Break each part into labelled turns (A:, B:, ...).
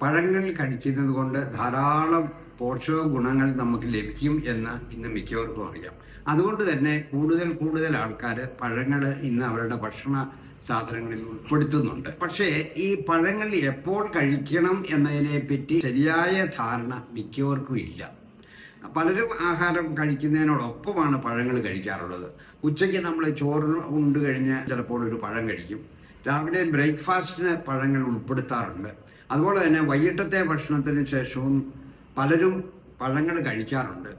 A: പഴങ്ങൾ കഴിക്കുന്നത് കൊണ്ട് ധാരാളം പോഷക ഗുണങ്ങൾ നമുക്ക് ലഭിക്കും എന്ന് ഇന്ന് മിക്കവർക്കും അറിയാം. അതുകൊണ്ട് തന്നെ കൂടുതൽ ആൾക്കാർ പഴങ്ങൾ ഇന്ന് അവരുടെ ഭക്ഷണ സാധനങ്ങളിൽ ഉൾപ്പെടുത്തുന്നുണ്ട്. പക്ഷേ ഈ പഴങ്ങൾ എപ്പോൾ കഴിക്കണം എന്നതിനെ പറ്റി ശരിയായ ധാരണ മിക്കവർക്കും ഇല്ല. പലരും ആഹാരം കഴിക്കുന്നതിനോടൊപ്പമാണ് പഴങ്ങൾ കഴിക്കാറുള്ളത്. ഉച്ചയ്ക്ക് നമ്മൾ ചോറ് ഉണ്ട് കഴിഞ്ഞ് ചിലപ്പോൾ ഒരു പഴം കഴിക്കും. രാവിലെ ബ്രേക്ക്ഫാസ്റ്റിന് പഴങ്ങൾ ഉൾപ്പെടുത്താറുണ്ട്. അതുപോലെ തന്നെ വൈകിട്ടത്തെ ഭക്ഷണത്തിന് ശേഷവും പലരും പഴങ്ങൾ കഴിക്കാറുണ്ട്.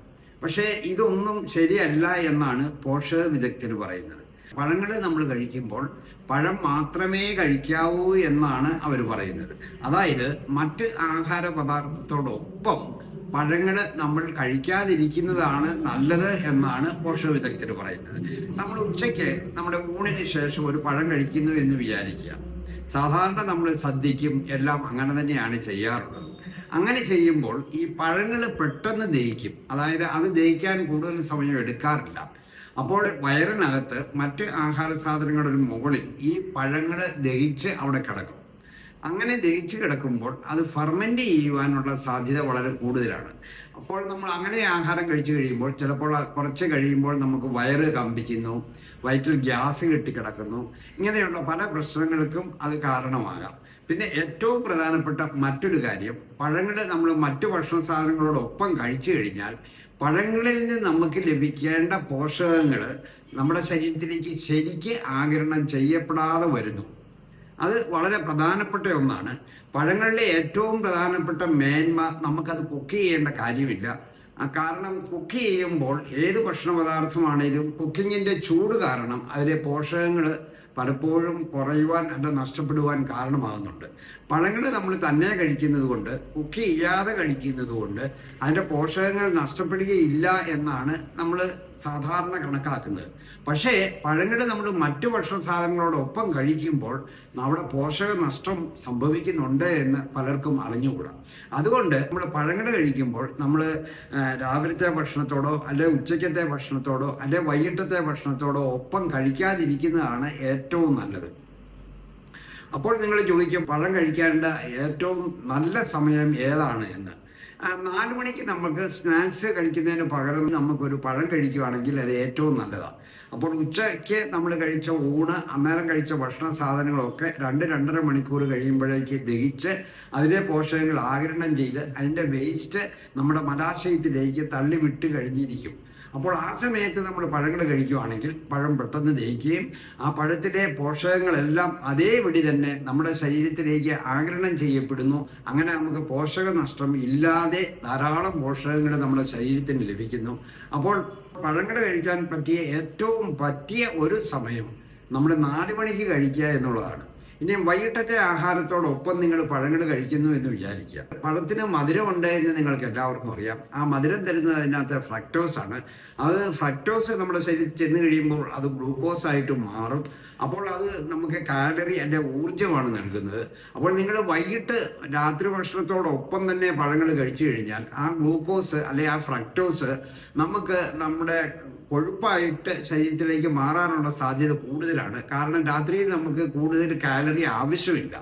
A: പക്ഷേ ഇതൊന്നും ശരിയല്ല എന്നാണ് പോഷക വിദഗ്ധർ പറയുന്നത്. പഴങ്ങൾ നമ്മൾ കഴിക്കുമ്പോൾ പഴം മാത്രമേ കഴിക്കാവൂ എന്നാണ് അവർ പറയുന്നത്. അതായത് മറ്റ് ആഹാര പദാർത്ഥത്തോടൊപ്പം പഴങ്ങൾ നമ്മൾ കഴിക്കാതിരിക്കുന്നതാണ് നല്ലത് എന്നാണ് പോഷക വിദഗ്ധർ പറയുന്നത്. നമ്മൾ ഉച്ചയ്ക്ക് നമ്മുടെ ഊണിന് ശേഷം ഒരു പഴം കഴിക്കുന്നു എന്ന് വിചാരിക്കുക. സാധാരണ നമ്മൾ സദ്യക്കും എല്ലാം അങ്ങനെ തന്നെയാണ് ചെയ്യാറുള്ളത്. അങ്ങനെ ചെയ്യുമ്പോൾ ഈ പഴങ്ങൾ പെട്ടെന്ന് ദഹിക്കും. അതായത് അത് ദഹിക്കാൻ കൂടുതൽ സമയം എടുക്കാറില്ല. അപ്പോൾ വയറിനകത്ത് മറ്റ് ആഹാര സാധനങ്ങളുടെ മുകളിൽ ഈ പഴങ്ങൾ ദഹിച്ച് അവിടെ കിടക്കും. അങ്ങനെ ദഹിച്ച് കിടക്കുമ്പോൾ അത് ഫെർമെൻ്റ് ചെയ്യുവാനുള്ള സാധ്യത വളരെ കൂടുതലാണ്. അപ്പോൾ നമ്മൾ അങ്ങനെ ആഹാരം കഴിച്ചു കഴിയുമ്പോൾ ചിലപ്പോൾ കുറച്ച് കഴിയുമ്പോൾ നമുക്ക് വയറ് കമ്പിക്കുന്നു, വയറ്റിൽ ഗ്യാസ് കെട്ടിക്കിടക്കുന്നു. ഇങ്ങനെയുള്ള പല പ്രശ്നങ്ങൾക്കും അത് കാരണമാകാം. പിന്നെ ഏറ്റവും പ്രധാനപ്പെട്ട മറ്റൊരു കാര്യം, പഴങ്ങൾ നമ്മൾ മറ്റു ഭക്ഷണ സാധനങ്ങളോടൊപ്പം കഴിച്ചു കഴിഞ്ഞാൽ പഴങ്ങളിൽ നിന്ന് നമുക്ക് ലഭിക്കേണ്ട പോഷകങ്ങൾ നമ്മുടെ ശരീരത്തിലേക്ക് ശരിക്ക് ആഗിരണം ചെയ്യപ്പെടാതെ വരുന്നു. അത് വളരെ പ്രധാനപ്പെട്ട ഒന്നാണ്. പഴങ്ങളിലെ ഏറ്റവും പ്രധാനപ്പെട്ട മേന്മ നമുക്കത് കുക്ക് ചെയ്യേണ്ട കാര്യമില്ല. കാരണം കുക്ക് ചെയ്യുമ്പോൾ ഏത് ഭക്ഷണ പദാർത്ഥമാണേലും കുക്കിങ്ങിൻ്റെ ചൂട് കാരണം അതിലെ പോഷകങ്ങൾ പലപ്പോഴും കുറയുവാൻ അല്ല നഷ്ടപ്പെടുവാൻ കാരണമാകുന്നുണ്ട്. പഴങ്ങൾ നമ്മൾ തന്നെ കഴിക്കുന്നത് കൊണ്ട്, കുക്ക് ചെയ്യാതെ കഴിക്കുന്നത് കൊണ്ട് അതിൻ്റെ പോഷകങ്ങൾ നഷ്ടപ്പെടുകയില്ല എന്നാണ് നമ്മൾ സാധാരണ കണക്കാക്കുന്നത്. പക്ഷേ പഴങ്ങൾ നമ്മൾ മറ്റു ഭക്ഷണ സാധനങ്ങളോടൊപ്പം കഴിക്കുമ്പോൾ നമ്മുടെ പോഷക നഷ്ടം സംഭവിക്കുന്നുണ്ട് എന്ന് പലർക്കും അറിഞ്ഞുകൂടാ. അതുകൊണ്ട് നമ്മൾ പഴങ്ങൾ കഴിക്കുമ്പോൾ നമ്മൾ രാവിലത്തെ ഭക്ഷണത്തോടോ അല്ലെ ഉച്ചയ്ക്കത്തെ ഭക്ഷണത്തോടോ അല്ലെ വൈകിട്ടത്തെ ഭക്ഷണത്തോടോ ഒപ്പം കഴിക്കാതിരിക്കുന്നതാണ് ഏറ്റവും നല്ലത്. അപ്പോൾ നിങ്ങൾ ചോദിക്കും, പഴം കഴിക്കേണ്ട ഏറ്റവും നല്ല സമയം ഏതാണ് എന്ന്. 4 മണിക്ക് നമുക്ക് സ്നാക്സ് കഴിക്കുന്നതിന് പകരം നമുക്കൊരു പഴം കഴിക്കുകയാണെങ്കിൽ അത് ഏറ്റവും നല്ലതാണ്. അപ്പോൾ ഉച്ചയ്ക്ക് നമ്മൾ കഴിച്ച ഊണ്, അന്നേരം കഴിച്ച ഭക്ഷണ സാധനങ്ങളൊക്കെ 2-2.5 മണിക്കൂർ കഴിയുമ്പോഴേക്ക് ദഹിച്ച് അതിലെ പോഷകങ്ങൾ ആഗിരണം ചെയ്ത് അതിൻ്റെ വേസ്റ്റ് നമ്മുടെ മലാശയത്തിലേക്ക് തള്ളിവിട്ട് കഴിഞ്ഞിരിക്കും. അപ്പോൾ ആ സമയത്ത് നമ്മൾ പഴങ്ങൾ കഴിക്കുകയാണെങ്കിൽ പഴം പെട്ടെന്ന് ദഹിക്കുകയും ആ പഴത്തിലെ പോഷകങ്ങളെല്ലാം അതേപടി തന്നെ നമ്മുടെ ശരീരത്തിലേക്ക് ആഗിരണം ചെയ്യപ്പെടുന്നു. അങ്ങനെ നമുക്ക് പോഷക നഷ്ടം ഇല്ലാതെ ധാരാളം പോഷകങ്ങൾ നമ്മുടെ ശരീരത്തിന് ലഭിക്കുന്നു. അപ്പോൾ പഴങ്ങൾ കഴിക്കാൻ ഏറ്റവും പറ്റിയ ഒരു സമയം നമ്മൾ 4 മണിക്ക് കഴിക്കുക എന്നുള്ളതാണ്. ഇനി വൈകിട്ടത്തെ ആഹാരത്തോടൊപ്പം നിങ്ങൾ പഴങ്ങൾ കഴിക്കുന്നു എന്ന് വിചാരിക്കുക. പഴത്തിന് മധുരമുണ്ട് എന്ന് നിങ്ങൾക്ക് എല്ലാവർക്കും അറിയാം. ആ മധുരം തരുന്നത് അതിനകത്ത് ഫ്രക്ടോസ് ആണ്. അത് ഫ്രക്ടോസ് നമ്മുടെ ശരീരത്തിൽ ചെന്ന് കഴിയുമ്പോൾ അത് ഗ്ലൂക്കോസ് ആയിട്ട് മാറും. അപ്പോൾ അത് നമുക്ക് കാലറി അതിൻ്റെ ഊർജ്ജമാണ് നൽകുന്നത്. അപ്പോൾ നിങ്ങൾ വൈകിട്ട് രാത്രി ഭക്ഷണത്തോടൊപ്പം തന്നെ പഴങ്ങൾ കഴിച്ചു കഴിഞ്ഞാൽ ആ ഗ്ലൂക്കോസ് അല്ലെ ആ ഫ്രക്ടോസ് നമുക്ക് നമ്മുടെ കൊഴുപ്പായിട്ട് ശരീരത്തിലേക്ക് മാറാനുള്ള സാധ്യത കൂടുതലാണ്. കാരണം രാത്രിയിൽ നമുക്ക് കൂടുതൽ കാലറി ആവശ്യമില്ല.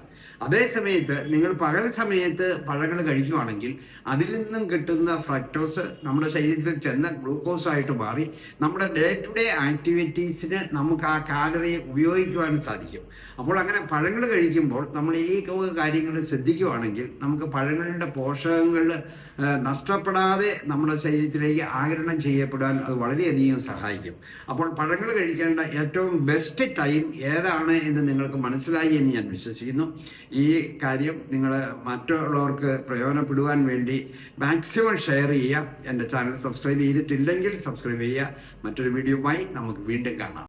A: അതേസമയത്ത് നിങ്ങൾ പകൽ സമയത്ത് പഴങ്ങൾ കഴിക്കുകയാണെങ്കിൽ അതിൽ നിന്നും കിട്ടുന്ന ഫ്രക്ടോസ് നമ്മുടെ ശരീരത്തിൽ ചെന്ന് ഗ്ലൂക്കോസ് ആയിട്ട് മാറി നമ്മുടെ ഡേ ടു ഡേ ആക്ടിവിറ്റീസിന് നമുക്ക് ആ കാലറി ഉപയോഗിക്കുവാൻ സാധിക്കും. അപ്പോൾ അങ്ങനെ പഴങ്ങൾ കഴിക്കുമ്പോൾ നമ്മൾ ഈ കാര്യങ്ങൾ ശ്രദ്ധിക്കുകയാണെങ്കിൽ നമുക്ക് പഴങ്ങളുടെ പോഷകങ്ങൾ നഷ്ടപ്പെടാതെ നമ്മുടെ ശരീരത്തിലേക്ക് ആഗിരണം ചെയ്യപ്പെടാൻ അത് വളരെയധികം സഹായിക്കും. അപ്പോൾ പഴങ്ങൾ കഴിക്കേണ്ട ഏറ്റവും ബെസ്റ്റ് ടൈം ഏതാണ് എന്ന് നിങ്ങൾക്ക് മനസ്സിലായി എന്ന് ഞാൻ വിശ്വസിക്കുന്നു. ഈ കാര്യം നിങ്ങൾ മറ്റുള്ളവർക്ക് പ്രയോജനപ്പെടുവാൻ വേണ്ടി മാക്സിമം ഷെയർ ചെയ്യുക. എൻ്റെ ചാനൽ സബ്സ്ക്രൈബ് ചെയ്തിട്ടില്ലെങ്കിൽ സബ്സ്ക്രൈബ് ചെയ്യുക. മറ്റൊരു വീഡിയോയുമായി നമുക്ക് വീണ്ടും കാണാം.